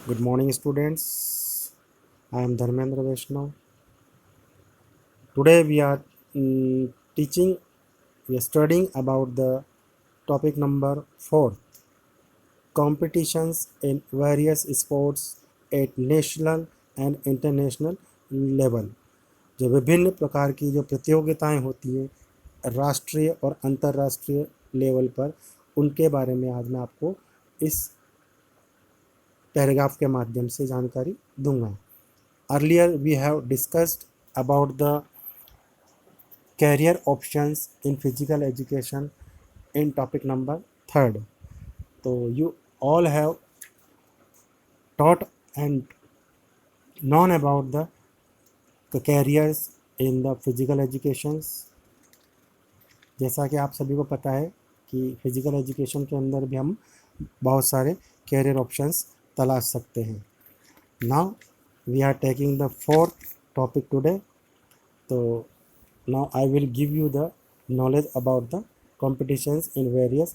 Good morning, students. I am Dharmendra Vaishnav. Today we are teaching, we are studying about the topic number 4, competitions in various sports at national and international level। जो विभिन्न प्रकार की जो प्रतियोगिताएं होती हैं राष्ट्रीय और अंतर्राष्ट्रीय लेवल पर, उनके बारे में आज मैं आपको इस पैराग्राफ के माध्यम से जानकारी दूंगा। Earlier we have discussed about the career options in physical education in topic number 3rd. So you all have taught and known about the careers in the physical educations। जैसा कि आप सभी को पता है कि फिजिकल एजुकेशन के अंदर भी हम बहुत सारे कैरियर ऑप्शंस तलाश सकते हैं। Now we are taking the fourth topic today. तो now I will give you the knowledge about the competitions in various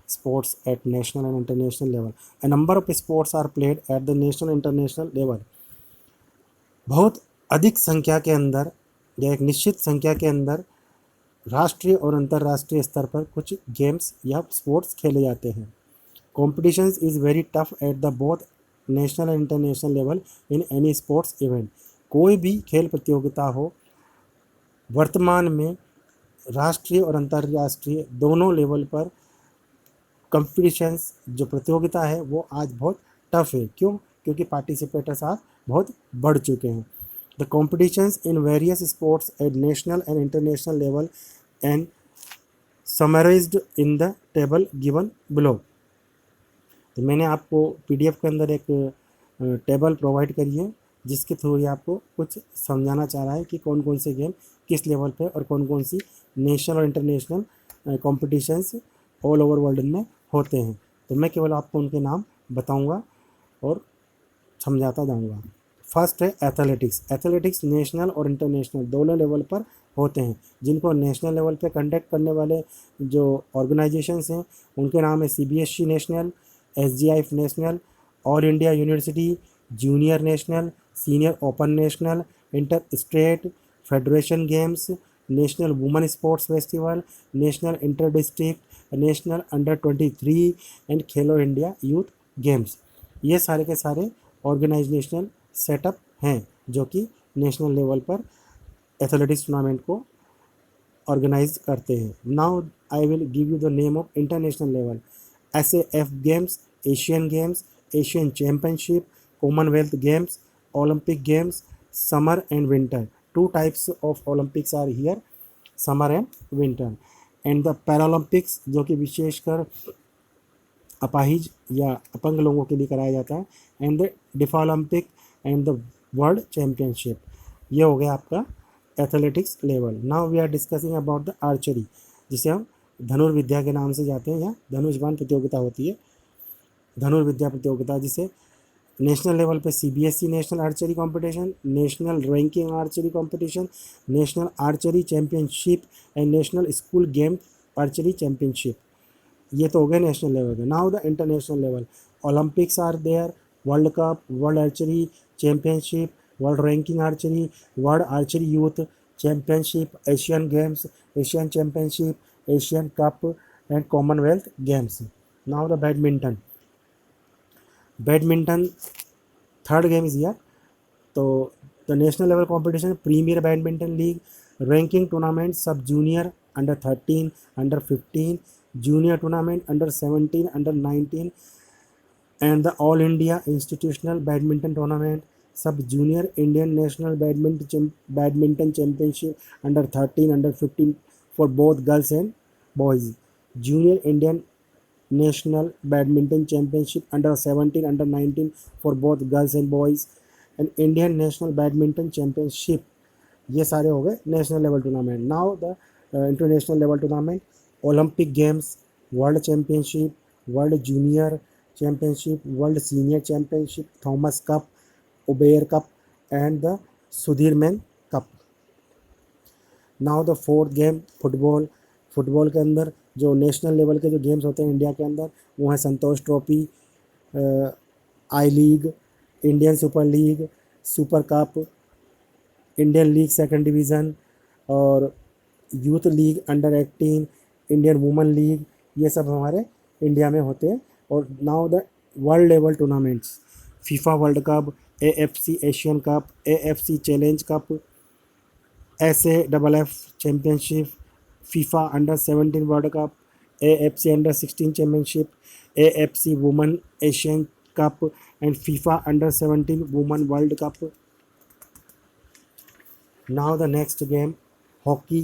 sports at national and international level. A number of sports are played at the national and international level. बहुत अधिक संख्या के अंदर या एक निश्चित संख्या के अंदर राष्ट्रीय और अंतर्राष्ट्रीय स्तर पर कुछ गेम्स या स्पोर्ट्स खेले जाते हैं। Competitions is very tough at the both national and international level in any sports event. कोई भी खेल प्रतियोगिता हो, वर्तमान में राष्ट्रीय और अंतर्राष्ट्रीय दोनों लेवल पर कंपटीशंस जो प्रतियोगिता है वो आज बहुत टफ है। क्यों? क्योंकि पार्टिसिपेटर्स आज बहुत बढ़ चुके हैं। The competitions in various sports at national and international level and summarized in the table given below. तो मैंने आपको पीडीएफ के अंदर एक टेबल प्रोवाइड करी है जिसके थ्रू ये आपको कुछ समझाना चाह रहा है कि कौन कौन से गेम किस लेवल पे और कौन कौन सी नेशनल और international competitions all over world में होते हैं। तो मैं केवल आपको उनके नाम बताऊंगा और समझाता जाऊंगा। फर्स्ट है एथलेटिक्स। एथलेटिक्स नेशनल और इंटरनेशनल दोनों लेवल पर होते हैं। जिनको नेशनल लेवल पे कंडक्ट करने वाले जो ऑर्गेनाइजेशंस हैं उनके नाम है CBSE national, SGIF national, all India university, junior national, senior open national, inter state federation games, national women sports festival, national inter district, national under 23 and Khelo India youth games. ये सारे के सारे ऑर्गेनाइजेशनल सेटअप हैं जो कि national level पर athletics tournament को organise करते हैं। Now I will give you the name of international level. SAF games, Asian games, Asian championship, Commonwealth games, Olympic games, summer and winter. Two types of Olympics are here, summer and winter. And the Paralympics जो कि विशेषकर अपाहिज या अपंग लोगों के लिए कराया जाता है, and the Deaflympics and the world championship. ये हो गया आपका athletics level. Now we are discussing about the archery, जिसे हम धनुर्विद्या के नाम से जाते हैं या धनुष्बाण प्रतियोगिता होती है। धनुर्विद्या प्रतियोगिता जिसे नेशनल लेवल पे CBSE national archery competition, national ranking archery competition, national archery championship and national school game archery championship. ये तो हो गए नेशनल लेवल पे। Now the international level, Olympics are there, world cup, world archery championship, world ranking archery, world archery youth championship, Asian games, Asian championship, Asian cup and Commonwealth games. Now the badminton. Badminton third game is here. तो the national level competition, premier badminton league, ranking tournament, sub junior, under 13, under 15, junior tournament, under 17, under 19, and the all India institutional badminton tournament, sub junior Indian national badminton championship, under 13, under 15 for both girls and boys, junior Indian National Badminton Championship under 17, under 19 for both girls and boys, and Indian National Badminton Championship। ये सारे हो गए national level tournament. Now the international level tournament, Olympic games, world championship, world junior championship, world senior championship, Thomas cup, Uber cup and the Sudirman cup. Now the fourth game, football. Football के अंदर जो national level के जो games होते हैं India के अंदर वो हैं Santosh trophy, I league, Indian super league, super cup, Indian league second division और youth league under 18, Indian women league, ये सब हमारे इंडिया में होते हैं। और now the world level tournaments, FIFA world cup, AFC Asian cup, AFC challenge cup, SAFF championship, FIFA under 17 world cup, AFC under 16 championship, AFC women Asian cup and FIFA under 17 women world cup. Now the next game hockey.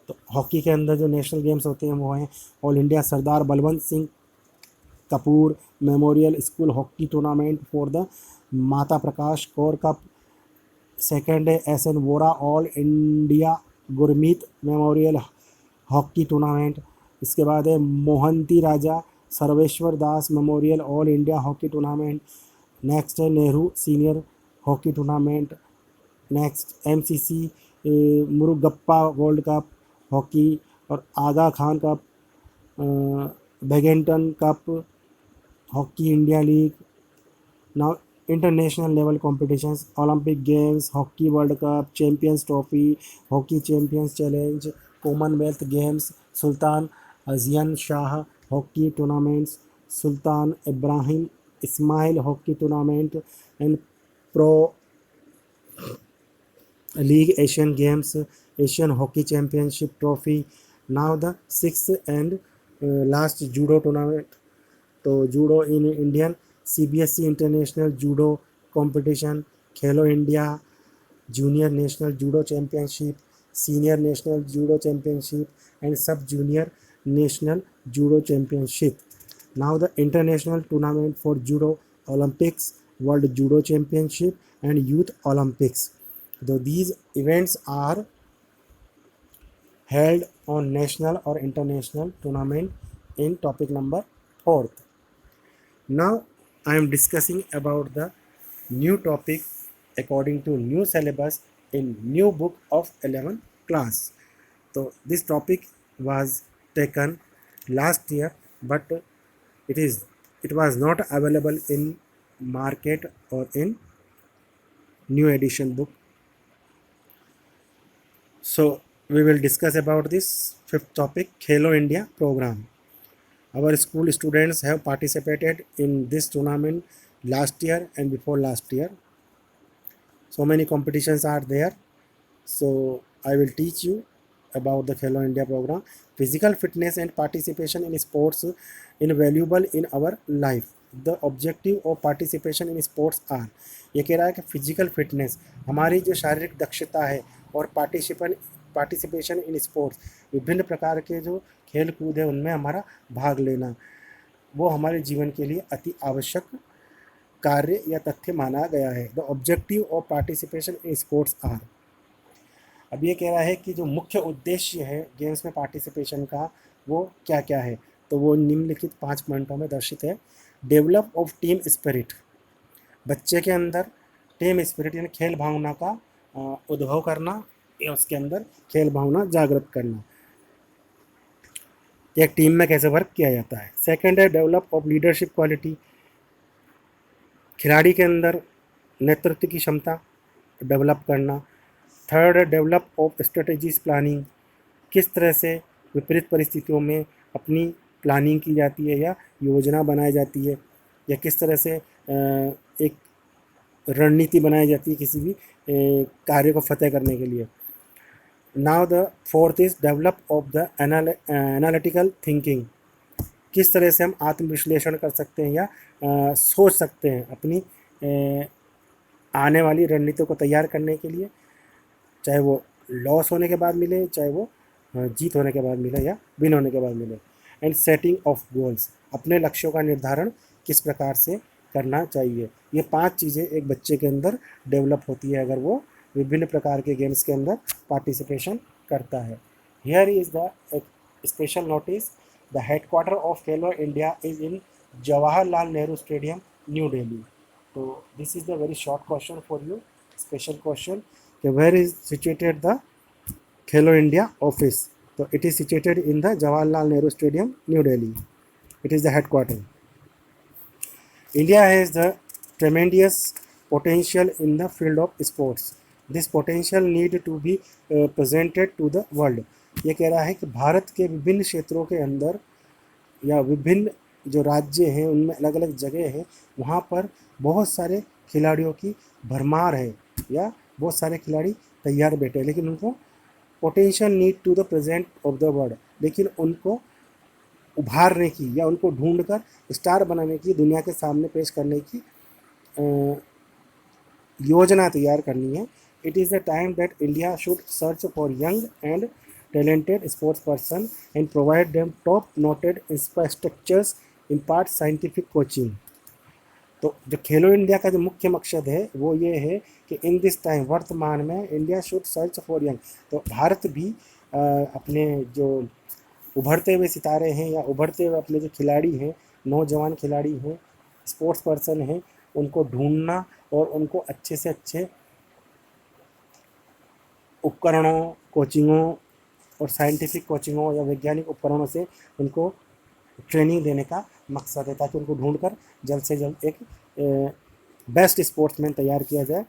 तो hockey के अंदर जो national games होते हैं वो हैं all India Sardar Balwant Singh Kapoor memorial school hockey tournament for the Mata Prakash Kaur cup. Second है SN Vora all India Gurmeet memorial hockey tournament. इसके बाद है Mohanty Raja Sarveshwar Das memorial all India hockey tournament. Next है Nehru senior hockey tournament. Next MCC Murugappa world cup hockey और Aga Khan cup, badminton cup, hockey India league. Now international level competitions, Olympic games, hockey world cup, champions trophy, hockey champions challenge, Commonwealth games, Sultan Azlan Shah hockey tournaments, Sultan Ibrahim Ismail hockey tournament and pro league Asian games, Asian hockey championship trophy. Now the six and last judo tournament. तो judo in Indian CBSE international judo competition, Khelo India junior national judo championship, senior national judo championship and sub junior national judo championship. Now the international tournament for judo Olympics, world judo championship and youth Olympics. Though these events are held on national or international tournament in topic number 4th. Now I am discussing about the new topic according to new syllabus in new book of 11th class. So this topic was taken last year, but it was not available in market or in new edition book. So we will discuss about this fifth topic, Khelo India program. Our school students have participated in this tournament last year and before last year. So many competitions are there. So I will teach you about the Khelo India program. Physical fitness and participation in sports invaluable in our life. The objective of participation in sports are, ये कह रहा है कि physical fitness हमारी जो शारीरिक दक्षता है और पार्टिसिपेशन इन स्पोर्ट्स, विभिन्न प्रकार के जो खेल कूद है उनमें हमारा भाग लेना, वो हमारे जीवन के लिए अति आवश्यक कार्य या तथ्य माना गया है। The objective of participation in sports are, अब ये कह रहा है कि जो मुख्य उद्देश्य है गेम्स में पार्टिसिपेशन का वो क्या क्या है। तो वो निम्नलिखित 5 पॉइंटों में दर्शित है। डेवलप ऑफ टीम स्पिरिट, बच्चे के अंदर टीम स्पिरिट यानी खेल भावना का उद्भव करना या उसके अंदर खेल भावना जागृत करना, एक टीम में कैसे वर्क किया जाता है। सेकंड है डेवलप ऑफ लीडरशिप क्वालिटी, खिलाड़ी के अंदर नेतृत्व की क्षमता डेवलप करना। थर्ड है डेवलप ऑफ स्ट्रेटजीज प्लानिंग, किस तरह से विपरीत परिस्थितियों में अपनी प्लानिंग की जाती है या योजना बनाई जाती है या किस तरह से एक रणनीति बनाई जाती है किसी भी कार्य को फतेह करने के लिए। Now the fourth is develop of the analytical thinking, किस तरह से हम आत्मविश्लेषण कर सकते हैं या सोच सकते हैं अपनी आने वाली रणनीतियों को तैयार करने के लिए, चाहे वो लॉस होने के बाद मिले, चाहे वो जीत होने के बाद मिले या विन होने के बाद मिले। एंड सेटिंग ऑफ गोल्स, अपने लक्ष्यों का निर्धारण किस प्रकार से करना चाहिए। ये 5 चीज़ें एक बच्चे के अंदर डेवलप होती है अगर वो विभिन्न प्रकार के गेम्स के अंदर पार्टिसिपेशन करता है। Here is the special notice, the headquarter of Khelo India is in Jawaharlal Nehru stadium New Delhi. तो this is the very short question for you, special question, where is situated the Khelo India office. तो it is situated in the Jawaharlal Nehru stadium New Delhi, it is the headquarter. India has the tremendous potential in the field of sports. This potential need to be presented to the world. ये कह रहा है कि भारत के विभिन्न क्षेत्रों के अंदर या विभिन्न जो राज्य हैं उनमें अलग अलग जगह हैं, वहाँ पर बहुत सारे खिलाड़ियों की भरमार है या बहुत सारे खिलाड़ी तैयार बैठे हैं, लेकिन उनको potential need to the present of the world, लेकिन उनको उभारने की या उनको ढूंढकर स्टार बनाने की, दुनिया के सामने पेश करने की योजना तैयार करनी है. It is the time that India should search for young and talented sports person and provide them top noted infrastructures, impart scientific coaching. तो जो खेलो इंडिया का जो मुख्य मकसद है वो ये है कि इन दिस टाइम, वर्तमान में, India should search for young, तो भारत भी अपने जो उभरते हुए सितारे हैं या उभरते हुए अपने जो खिलाड़ी हैं, नौजवान खिलाड़ी हैं, स्पोर्ट्स पर्सन हैं, उनको ढूंढना और उनको अच्छे से अच्छे उपकरणों, कोचिंगों और साइंटिफिक कोचिंगों या वैज्ञानिक उपकरणों से उनको ट्रेनिंग देने का मकसद है, ताकि उनको ढूंढकर जल्द से जल्द एक बेस्ट स्पोर्ट्समैन तैयार किया जाए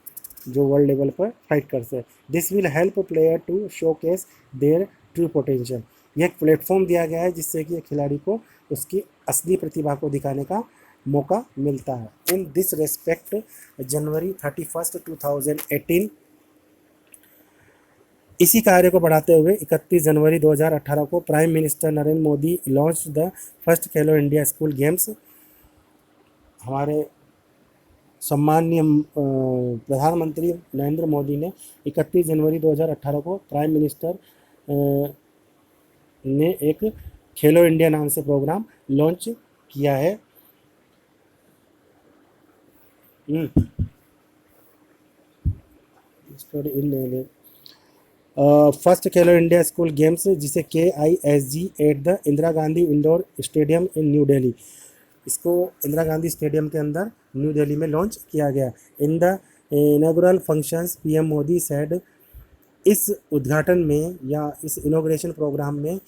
जो वर्ल्ड लेवल पर फाइट कर सके. This will help player to showcase their true potential. यह एक प्लेटफॉर्म दिया गया है जिससे कि खिलाड़ी को उसकी असली प्रतिभा को दिखाने का मौका मिलता है. इन दिस रेस्पेक्ट, जनवरी 31, 2018, इसी कार्य को बढ़ाते हुए 31 जनवरी 2018 को prime minister Narendra Modi launch the first Khelo India school games. हमारे सम्माननीय प्रधानमंत्री नरेंद्र मोदी ने 31 जनवरी 2018 को प्राइम मिनिस्टर ने एक खेलो इंडिया नाम से प्रोग्राम लॉन्च किया है. First Khelo India school games, जिसे KISG at the Indira Gandhi indoor stadium in new Delhi, इसको इंदिरा गांधी स्टेडियम के अंदर न्यू दिल्ली में लॉन्च किया गया. In the inaugural functions, PM Modi said, इस उद्घाटन में या इस इनॉग्रेशन प्रोग्राम में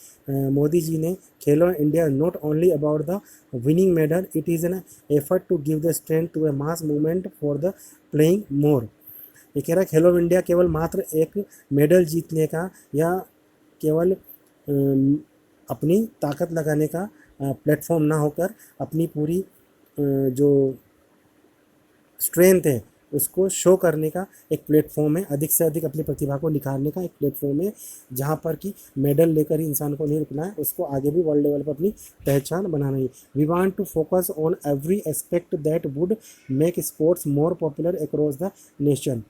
मोदी जी ने Khelo India not only about the winning medal, it is an effort to give the strength to a mass movement for the playing more. ये कह रहा है खेलो इंडिया केवल मात्र एक मेडल जीतने का या केवल अपनी ताकत लगाने का प्लेटफॉर्म ना होकर अपनी पूरी जो स्ट्रेंथ है उसको शो करने का एक प्लेटफॉर्म है, अधिक से अधिक अपनी प्रतिभा को निखारने का एक प्लेटफॉर्म है, जहाँ पर कि मेडल लेकर ही इंसान को नहीं रुकना है, उसको आगे भी वर्ल्ड लेवल पर अपनी पहचान बनाना है. We want to focus on every aspect that would make sports more popular across the nation.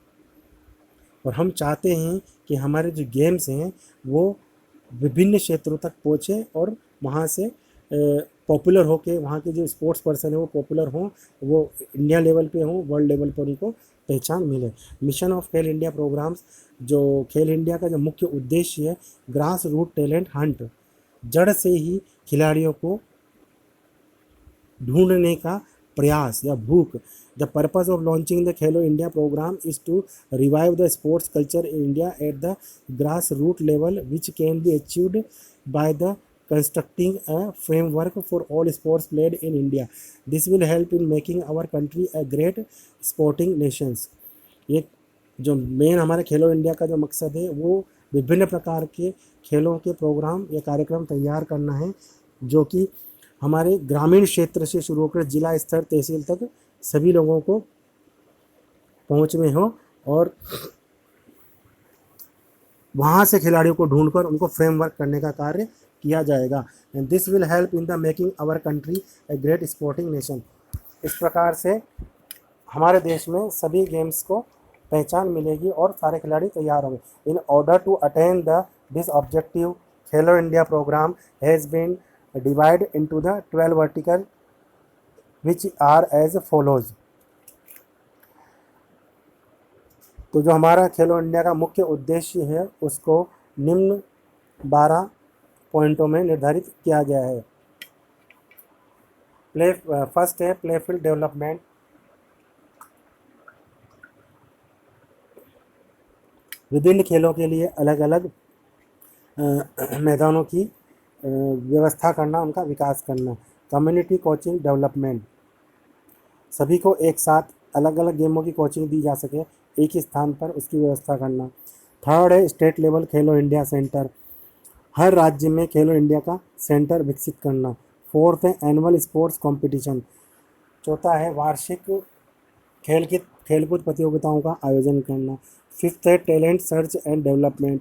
और हम चाहते हैं कि हमारे जो गेम्स हैं वो विभिन्न क्षेत्रों तक पहुँचे और वहाँ से पॉपुलर होके वहाँ के जो स्पोर्ट्स पर्सन है वो पॉपुलर हों, वो इंडिया लेवल पे हों, वर्ल्ड लेवल पर उनको पहचान मिले. मिशन ऑफ खेल इंडिया प्रोग्राम्स, जो खेल इंडिया का जो मुख्य उद्देश्य है, ग्रास रूट टैलेंट हंट, जड़ से ही खिलाड़ियों को ढूंढने का प्रयास या भूख. The purpose of launching the Khelo India programme is to revive the sports culture in India at the grass root level, which can be achieved by the constructing a framework for all sports played in India. This will help in making our country a great sporting nations. ये जो main हमारे खेलो India का जो मकसद है वो विभिन्न प्रकार के खेलों के प्रोग्राम या कार्यक्रम तैयार करना है, जो कि हमारे ग्रामीण क्षेत्र से शुरू होकर जिला स्तर, तहसील तक सभी लोगों को पहुंच में हो और वहाँ से खिलाड़ियों को ढूंढकर उनको फ्रेमवर्क करने का कार्य किया जाएगा. And this will help in the making our country a great sporting nation. इस प्रकार से हमारे देश में सभी गेम्स को पहचान मिलेगी और सारे खिलाड़ी तैयार होंगे. In order to attain this objective, Khelo India programme has been divide into the 12 vertical which are as follows. तो जो हमारा खेलो इंडिया का मुख्य उद्देश्य है उसको निम्न 12 पॉइंटों में निर्धारित किया गया है. फर्स्ट है प्लेफील्ड डेवलपमेंट. विभिन्न खेलों के लिए अलग अलग मैदानों की व्यवस्था करना, उनका विकास करना. Community coaching development. सभी को एक साथ अलग अलग गेमों की कोचिंग दी जा सके एक ही स्थान पर, उसकी व्यवस्था करना। थर्ड है स्टेट लेवल खेलो इंडिया सेंटर, हर राज्य में खेलो इंडिया का सेंटर विकसित करना। फोर्थ है एनुअल स्पोर्ट्स कंपटीशन, चौथा है वार्षिक खेल की खेलकूद प्रतियोगिताओं का आयोजन करना। फिफ्थ है टैलेंट सर्च एंड डेवलपमेंट,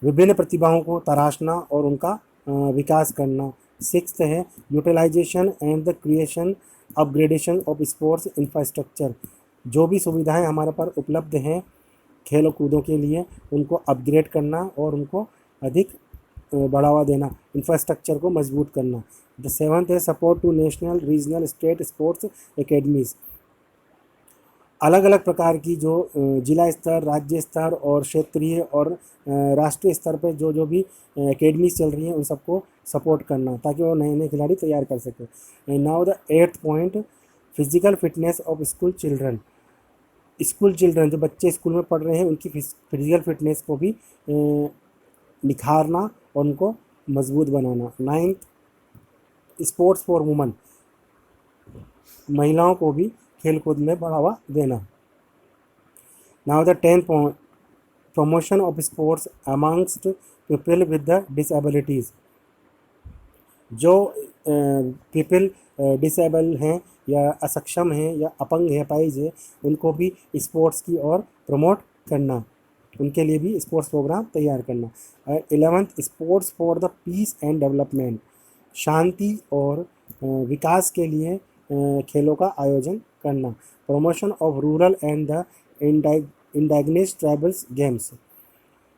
विभिन्न प्रतिभाओं को तराशना और उनका विकास करना। सिक्स्थ है utilization and the creation upgradation of sports infrastructure, जो भी सुविधाएं हमारे पर उपलब्ध हैं खेलों कूदों के लिए उनको अपग्रेड करना और उनको अधिक बढ़ावा देना, इंफ्रास्ट्रक्चर को मजबूत करना। द सेवंथ है support to national regional state sports academies, अलग अलग प्रकार की जो जिला स्तर, राज्य स्तर और क्षेत्रीय और राष्ट्रीय स्तर पर जो भी एकेडमीज चल रही हैं उन सबको सपोर्ट करना ताकि वो नए नए खिलाड़ी तैयार कर सके। And now the eighth point, physical fitness of school children, school children जो बच्चे स्कूल में पढ़ रहे हैं उनकी फिजिकल फिटनेस को भी निखारना और उनको मजबूत बनाना। नाइन्थ स्पोर्ट्स फॉर वुमेन, महिलाओं को भी खेलकूद में बढ़ावा देना। Now the tenth point, promotion of sports amongst people with the disabilities, जो पीपल डिसेबल हैं या असक्षम हैं या अपंग है पाइज है उनको भी स्पोर्ट्स की ओर प्रमोट करना, उनके लिए भी स्पोर्ट्स प्रोग्राम तैयार करना। और 11th sports for the peace and development, शांति और विकास के लिए खेलों का आयोजन करना। Promotion of rural and the indigenous tribals games,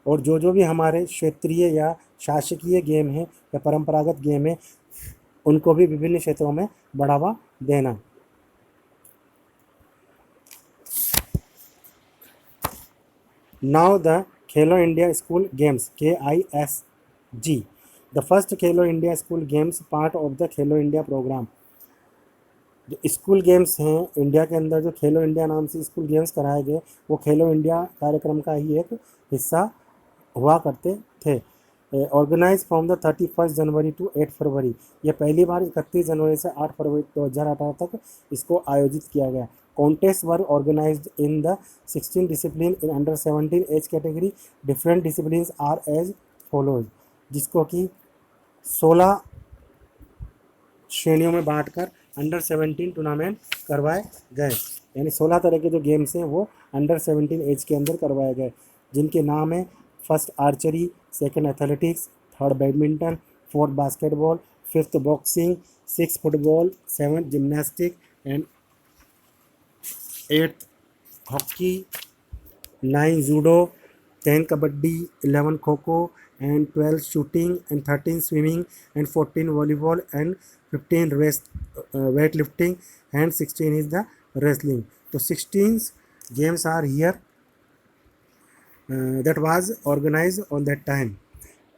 और जो भी हमारे क्षेत्रीय या शासकीय गेम हैं या परंपरागत गेम हैं उनको भी विभिन्न क्षेत्रों में बढ़ावा देना। Now the Khelo India school games KISG, the first Khelo India school games part of the Khelo India programme. जो स्कूल गेम्स हैं इंडिया के अंदर, जो खेलो इंडिया नाम से स्कूल गेम्स कराए गए वो खेलो इंडिया कार्यक्रम का ही एक हिस्सा हुआ करते थे। Organise from the 31 January to 8 February, ये पहली बार 31 जनवरी से 8 फरवरी 2018 तक इसको आयोजित किया गया। Contest were organised in the 16 discipline in under 17 age category, different discipline are as follows, जिसको कि 16 श्रेणियों में बांटकर अंडर 17 टूर्नामेंट करवाए गए, यानी 16 तरह के जो गेम्स हैं वो अंडर 17 एज के अंदर करवाए गए, जिनके नाम है first archery, second athletics, third badminton, fourth basketball, fifth boxing, six football, seventh gymnastic and eighth hockey, 9 judo, 10 kabaddi, 11 kho kho and 12 shooting and 13 swimming and 14 volleyball and 15 weightlifting and 16 is the wrestling. So 16 games are here that was organized on that time.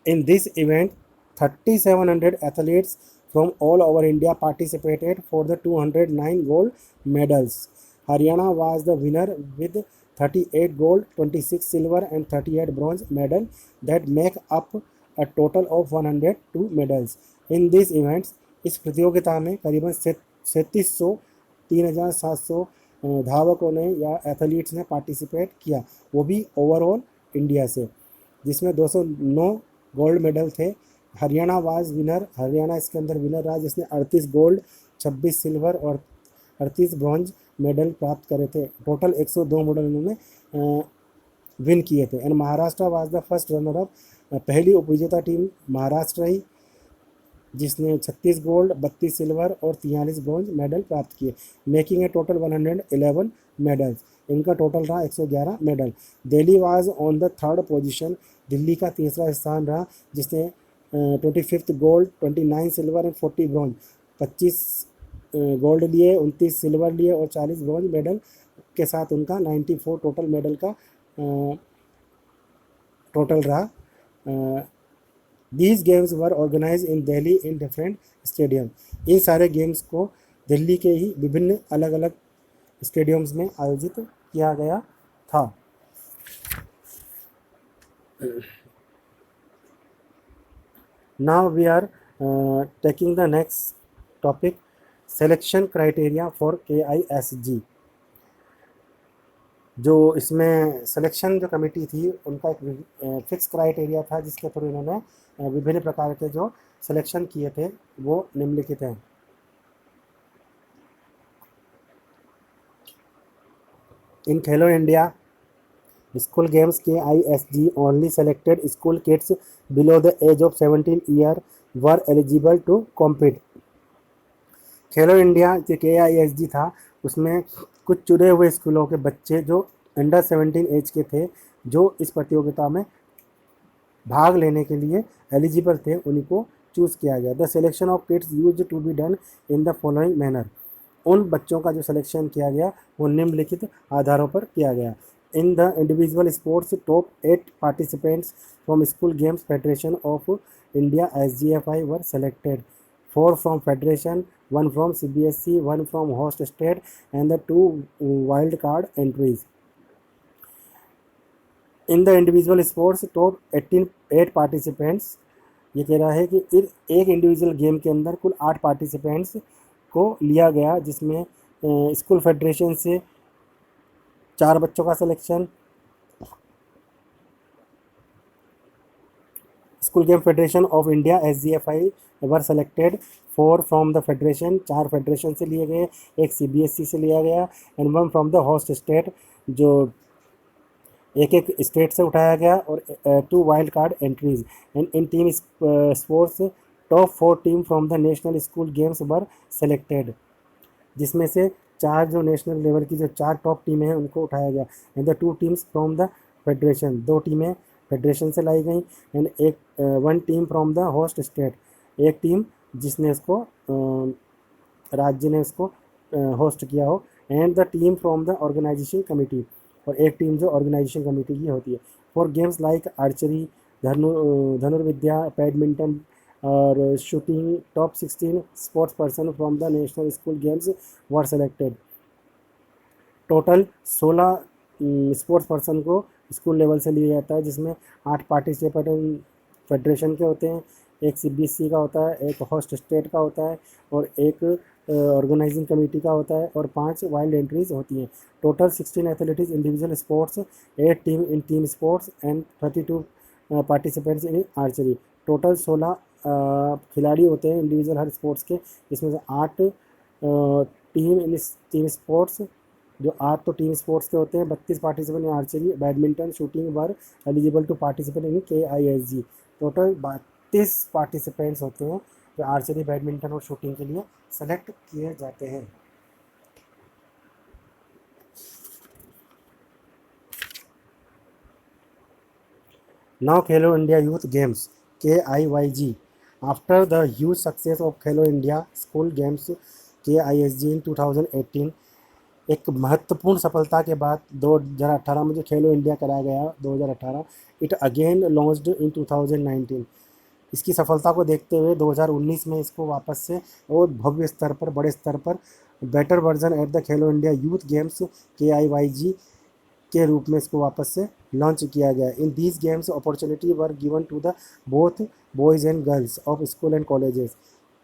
In this event 3700 athletes from all over India participated for the 209 gold medals. Haryana was the winner with 38 gold, 26 silver and 38 bronze medal that make up a total of 102 medals. In these events, इस प्रतियोगिता में करीबन 3700 3700 धावकों ने या athletes ने participate किया, वो भी ओवरऑल इंडिया से, जिसमें 209 गोल्ड मेडल थे। हरियाणा वाज विनर, हरियाणा इसके अंदर विनर रहा जिसने 38 गोल्ड, 26 सिल्वर और 38 ब्रॉन्ज मेडल प्राप्त करे थे। टोटल 102 मेडल उन्होंने विन किए थे। And Maharashtra was the first runner up, पहली उपविजेता टीम महाराष्ट्र रही जिसने 36 गोल्ड, 32 सिल्वर और 43 ब्रॉन्ज मेडल प्राप्त किए, मेकिंग ए टोटल 111 मेडल्स। इनका टोटल रहा 111 medal. Delhi was on the third position, Delhi का तीसरा स्थान रहा जिसने 25 gold, 29 silver and 40 bronze, 25 gold लिए, 29 सिल्वर लिए और 40 ब्रॉन्ज मेडल के साथ उनका 94 टोटल मेडल का टोटल रहा। These games were organized in Delhi in different stadium. इन सारे गेम्स को दिल्ली के ही विभिन्न अलग अलग स्टेडियम्स में आयोजित किया गया था। Now we are taking the next topic, selection criteria for KISG, जो इसमें सिलेक्शन जो कमेटी थी उनका एक फिक्स क्राइटेरिया था जिसके थ्रू इन्होंने विभिन्न प्रकार के जो सिलेक्शन किए थे वो निम्नलिखित हैं। In Khelo India school games KISG only selected school kids below the age of 17 year were eligible to compete. Khelo India जो KISG था उसमें कुछ चुने हुए स्कूलों के बच्चे जो अंडर 17 एज के थे जो इस प्रतियोगिता में भाग लेने के लिए एलिजिबल थे उनको चूज़ किया गया। The selection of kids use to be done in the following manner. उन बच्चों का जो सिलेक्शन किया गया वो निम्नलिखित आधारों पर किया गया। In the individual sports top 8 participants from school games federation of India SGFI were selected, 4 from federation, 1 from CBSE, 1 from host state and the 2 wild card entries. In the individual sports top 8 participants, ये कह रहा है कि एक individual game के अंदर कुल 8 participants को लिया गया जिसमें स्कूल फेडरेशन से 4 बच्चों का selection, school game federation of India SGFI were selected, 4 from the federation, 4 federation से लिए गए, एक CBSE से लिया गया and 1 from the host state, जो एक एक स्टेट से उठाया गया, और 2 wild card entries. And in team sports top 4 team from the national school games were selected, जिसमें से 4 जो नेशनल लेवल की जो 4 टॉप टीमें हैं उनको उठाया गया। And the 2 teams from the federation, 2 टीमें फेडरेशन से लाई गई and 1 team from the host state, एक टीम जिसने इसको राज्य ने इसको होस्ट किया हो, and the team from the organisation committee, और एक टीम जो ऑर्गेनाइजेशन कमेटी की होती है। फॉर गेम्स लाइक आर्चरी, धनुर्विद्या, बैडमिंटन और shooting, top 16 sports person from the national school games were selected. Total 16 sports person को स्कूल लेवल से लिया जाता है, जिसमें 8 पार्टिसिपेंट फेडरेशन के होते हैं, एक CBSE का होता है, एक होस्ट स्टेट का होता है और एक ऑर्गेनाइजिंग कमेटी का होता है, और 5 वाइल्ड एंट्रीज होती हैं। Total 16 athletics individual sports, 8 team in team sports and 32 participants in archery. Total 16 खिलाड़ी होते हैं इंडिविजुअल हर स्पोर्ट्स के, जिसमें से 8 टीम इन टीम स्पोर्ट्स, जो 8 तो टीम स्पोर्ट्स के होते हैं, 32 participant in archery, badminton, shooting were eligible to participate in KISG। Total 32 participants होते हैं जो आर्चरी, बैडमिंटन और शूटिंग के लिए सेलेक्ट किए जाते हैं। Now Khelo India Youth Games KIYG. After the huge success of Khelo India School Games KISG in 2018, एक महत्वपूर्ण सफलता के बाद 2018 में जो खेलो इंडिया कराया गया 2018, इट अगेन लॉन्च्ड इन 2019। इसकी सफलता को देखते हुए 2019 में इसको वापस से और भव्य स्तर पर, बड़े स्तर पर better version at the Khelo India youth games KIYG के रूप में इसको वापस से लॉन्च किया गया। In these games opportunity were given to the both boys and girls of school and colleges.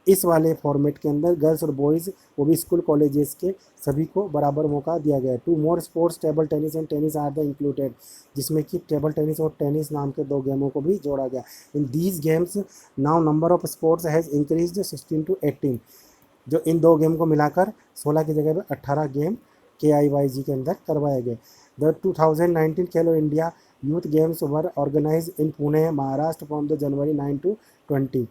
इस वाले फॉर्मेट के अंदर गर्ल्स और बॉयज़, वो भी स्कूल कॉलेजेस के सभी को बराबर मौका दिया गया। 2 more sports, table tennis and tennis are the included, जिसमें कि टेबल टेनिस और टेनिस नाम के 2 गेमों को भी जोड़ा गया। In these games now number of sports has increased 16 to 18, जो इन 2 गेम को मिलाकर 16 की जगह पर 18 गेम KIYG के अंदर करवाए गए। The 2019 Khelo India youth games were organise in Pune, Maharashtra from the January 9 to 20।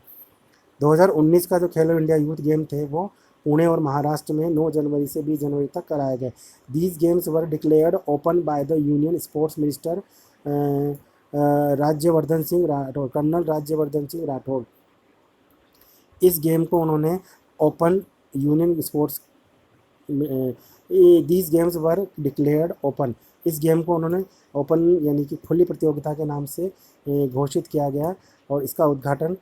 2019 का जो खेलो इंडिया यूथ गेम थे वो पुणे और महाराष्ट्र में 9 जनवरी से 20 जनवरी तक कराए गए। These games were declared open by the union sports minister Rajyavardhan Singh Rathore, colonel Rajyavardhan Singh Rathore. इस गेम को उन्होंने open union sports, these games were declared open, इस गेम को उन्होंने ओपन यानी कि खुली प्रतियोगिता के नाम से घोषित किया गया, और इसका उद्घाटन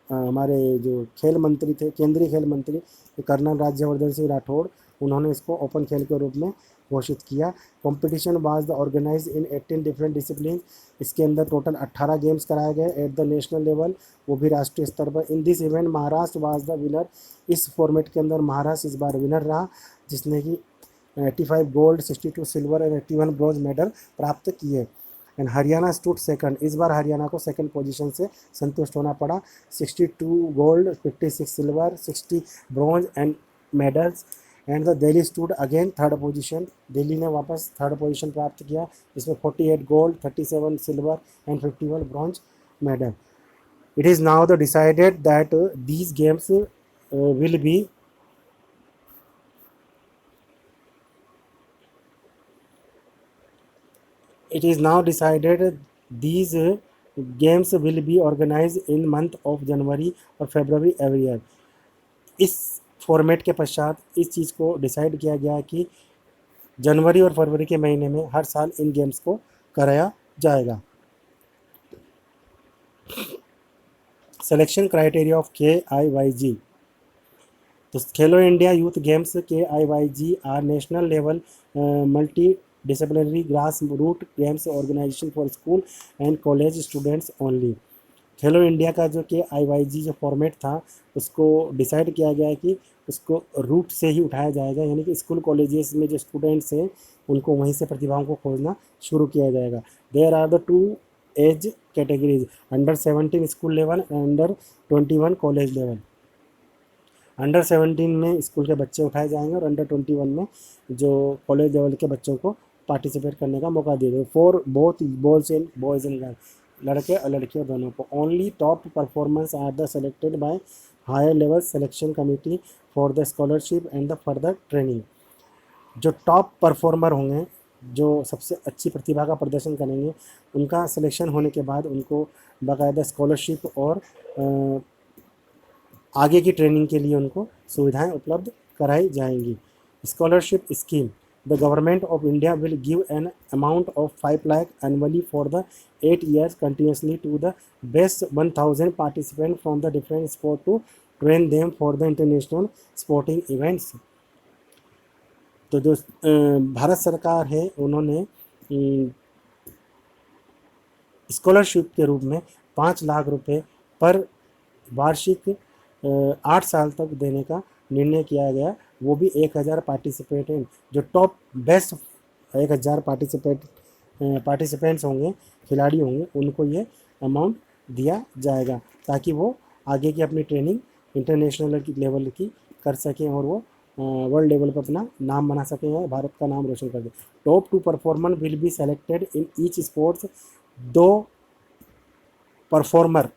हमारे जो खेल मंत्री थे, केंद्रीय खेल मंत्री कर्नल राज्यवर्धन सिंह राठौड़ उन्होंने इसको ओपन खेल के रूप में घोषित किया। Competition was the organise in 18 different discipline. इसके अंदर टोटल 18 गेम्स कराए गए एट द नेशनल लेवल, वो भी राष्ट्रीय स्तर पर। In this event Maharashtra was the winner. इस फॉर्मेट के अंदर महाराष्ट्र इस बार विनर रहा, जिसने कि 85 गोल्ड, 62 सिल्वर और 81 ब्रॉन्ज मेडल प्राप्त किए। And Haryana stood second. इस बार हरियाणा को सेकंड पोजीशन से संतुष्ट होना पड़ा। 62 gold, 56 silver, 60 bronze and medals. And the Delhi stood again third position. Delhi ने वापस थर्ड पोजीशन प्राप्त किया, इसमें 48 gold, 37 silver and 51 bronze medal. It is now the decided that these games will be it is now decided these games will be organized in month of January और February every year। इस format के पश्चात इस चीज़ को decide किया गया कि जनवरी और फरवरी के महीने में हर साल इन गेम्स को कराया जाएगा। Selection criteria of KIYG। तो Khelo India youth games KIYG are national level multi disciplinary grass root games organisation for school and college students only. Khelo India का जो KIYG जो फॉर्मेट था, उसको डिसाइड किया गया कि उसको रूट से ही उठाया जाएगा, यानी कि स्कूल कॉलेजेस में जो स्टूडेंट्स हैं उनको वहीं से प्रतिभाओं को खोजना शुरू किया जाएगा। There are the 2 age categories, under 17 school level and under 21 college level. Under 17 में स्कूल के बच्चे उठाए जाएंगे और अंडर 21 में जो कॉलेज लेवल के बच्चों को पार्टिसिपेट करने का मौका दिया जाएगा। For both boys and girls, लड़के और लड़कियों दोनों को। Only top performance are the selected by higher level selection committee for the scholarship and the further training. जो टॉप परफॉर्मर होंगे, जो सबसे अच्छी प्रतिभा का प्रदर्शन करेंगे, उनका सिलेक्शन होने के बाद उनको बाकायदा स्कॉलरशिप और आगे की ट्रेनिंग के लिए उनको सुविधाएं उपलब्ध कराई जाएंगी। Scholarship scheme. The government of India will give an amount of 5 lakh annually for the 8 years continuously to the best 1000 participant from the different sport to train them for the international sporting events. तो जो भारत सरकार है, उन्होंने scholarship के रूप में 5 लाख रुपए पर वार्षिक 8 साल तक देने का निर्णय किया गया। वो भी 1000 पार्टिसिपेंट, जो टॉप बेस्ट 1000 पार्टिसिपेंट्स होंगे, खिलाड़ी होंगे, उनको ये अमाउंट दिया जाएगा ताकि वो आगे की अपनी ट्रेनिंग इंटरनेशनल लेवल की कर सकें और वो वर्ल्ड लेवल पर अपना नाम बना सकें और भारत का नाम रोशन कर दें। Top 2 performer will be selected in each sports. 2 performer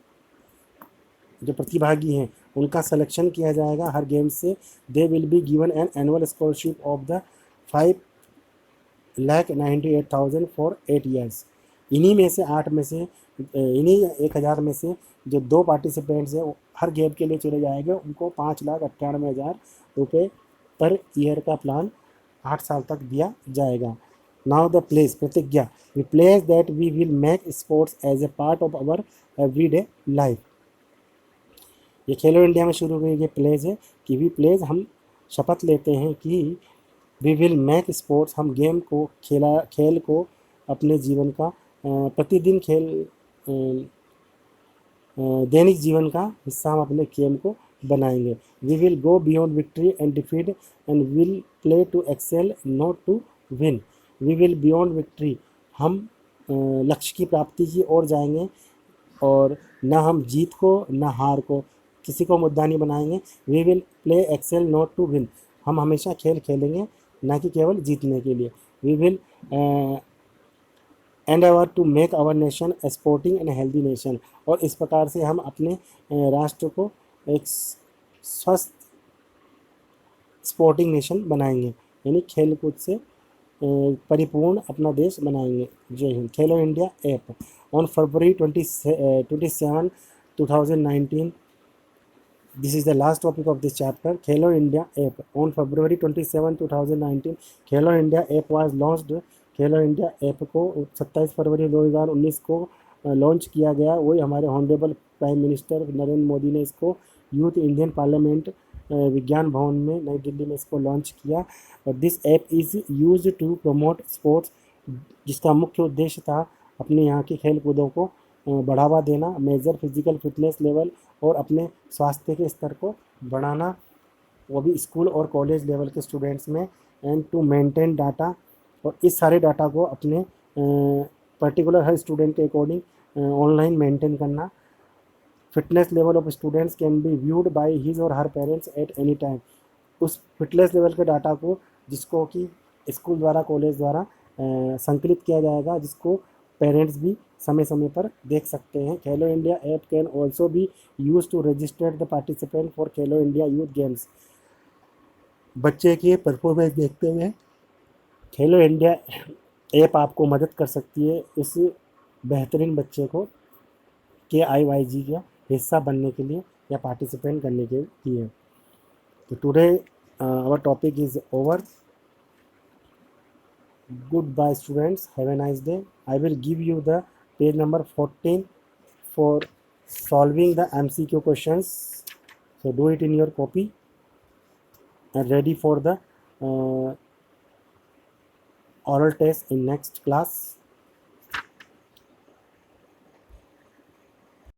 जो प्रतिभागी हैं उनका सिलेक्शन किया जाएगा हर गेम से। They will be given an annual scholarship of the 5,98,000 for 8 years। इन्हीं में से 8 में से इन्हीं 1000 में से जो 2 पार्टिसिपेंट्स हैं हर गेम के लिए चले जाएंगे, उनको 5,98,000 रुपये पर ईयर का प्लान 8 साल तक दिया जाएगा। नाउ द प्लेस प्रतिज्ञा। We place that we will make sports as a part of our everyday life. ये खेलो इंडिया में शुरू हुई ये प्लेज है कि वी प्लेज, हम शपथ लेते हैं कि वी विल मेक स्पोर्ट्स, हम गेम को खेल को अपने जीवन का प्रतिदिन दैनिक जीवन का हिस्सा हम अपने गेम को बनाएंगे। We will go beyond victory and defeat and will play to excel not to win. We will beyond victory, हम लक्ष्य की प्राप्ति की ओर जाएंगे और न हम जीत को न हार को किसी को मुद्दा नहीं बनाएंगे। We will play excel not to win, हम हमेशा खेल खेलेंगे ना कि केवल जीतने के लिए। We will endeavour to make our nation a sporting and healthy nation, और इस प्रकार से हम अपने राष्ट्र को एक स्वस्थ स्पोर्टिंग नेशन बनाएंगे, यानी खेल कूद से परिपूर्ण अपना देश बनाएंगे। जय हिंद। खेलो India app on February 27, 2019। This is the last topic of this chapter. Khelo India app on February 27, 2019. Khelo India app was launched. Khelo India app को 27 फरवरी 2019 को लॉन्च किया गया। वही हमारे honourable prime minister Narendra Modi ने इसको यूथ इंडियन पार्लियामेंट विज्ञान भवन में नई दिल्ली में इसको लॉन्च किया। और this app is use to promote sports, जिसका मुख्य उद्देश्य था अपने यहाँ की खेल कूदों को बढ़ावा देना, मेजर फिजिकल फिटनेस लेवल और अपने स्वास्थ्य के स्तर को बढ़ाना, वो भी स्कूल और कॉलेज लेवल के स्टूडेंट्स में, एंड टू मेंटेन डाटा, और इस सारे डाटा को अपने पर्टिकुलर हर स्टूडेंट के अकॉर्डिंग ऑनलाइन मेंटेन करना। Fitness level of students can be viewed by his और हर पेरेंट्स एट एनी टाइम। उस फिटनेस लेवल के डाटा को जिसको कि स्कूल द्वारा कॉलेज द्वारा संकलित किया जाएगा, जिसको पेरेंट्स भी समय समय पर देख सकते हैं। Khelo India app can also be use to register the participant for Khelo India youth games. बच्चे की परफॉर्मेंस देखते हुए खेलो इंडिया ऐप आपको मदद कर सकती है उस बेहतरीन बच्चे को KIYG का हिस्सा बनने के लिए या पार्टिसिपेंट करने के लिए। तो today our topic is over. Goodbye students, have a nice day. I will give you the page number 14 for solving the MCQ questions. So do it in your copy and ready for the oral test in next class.